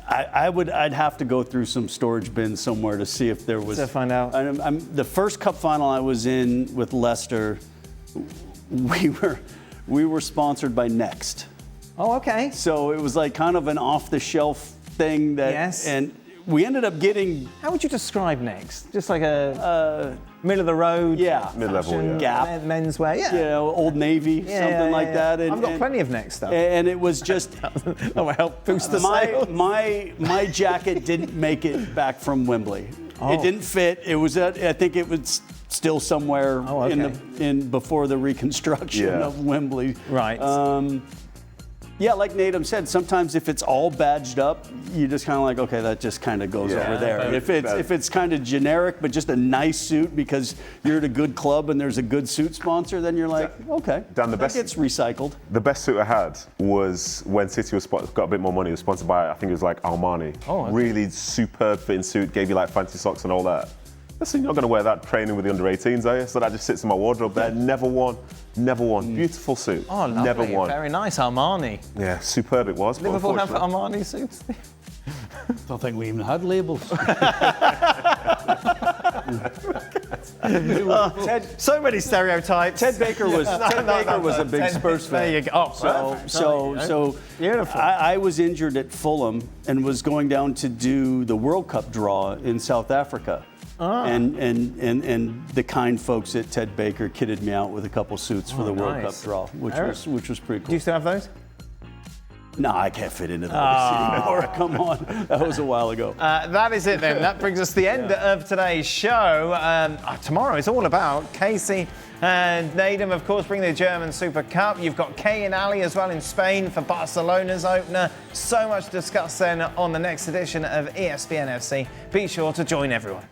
I'd have to go through some storage bins somewhere to see if there was. To find out. The first cup final I was in with Leicester, we were sponsored by Next. Oh, okay. So it was like kind of an off-the-shelf thing that. Yes. And we ended up getting. How would you describe Next? Just like a middle of the road. Yeah. Mid-level, yeah. Gap. Menswear, yeah. You know, Old Navy, something like that. I've got plenty of Next stuff. And it was just. That will help boost the sales. My jacket didn't make it back from Wembley. Oh. It didn't fit. It was I think it was still somewhere in before the reconstruction of Wembley. Right. Yeah, like Nedum said, sometimes if it's all badged up, you just kind of like, okay, that just kind of goes over there. If it's kind of generic, but just a nice suit because you're at a good club and there's a good suit sponsor, then you're like, okay, Dan, that gets recycled. The best suit I had was when City got a bit more money. It was sponsored by, I think it was like Armani. Oh, okay. Really superb fitting suit, gave you like fancy socks and all that. Listen, you're not going to wear that training with the under-18s, are you? So that just sits in my wardrobe there. Never worn. Beautiful suit. Oh, lovely. Never worn. Very nice, Armani. Yeah, superb it was. Liverpool have Armani suits? Don't think we even had labels. So many stereotypes. Ted Baker was a big Spurs fan. There you go. Oh, so beautiful. I was injured at Fulham and was going down to do the World Cup draw in South Africa. And the kind folks at Ted Baker kitted me out with a couple suits for the World Cup draw, which was pretty cool. Do you still have those? No, I can't fit into those anymore. Come on. That was a while ago. That is it then. That brings us to the end of today's show. Tomorrow is all about Casey and Nadem, of course, bring the German Super Cup. You've got Kay and Ali as well in Spain for Barcelona's opener. So much to discuss then on the next edition of ESPN FC. Be sure to join everyone.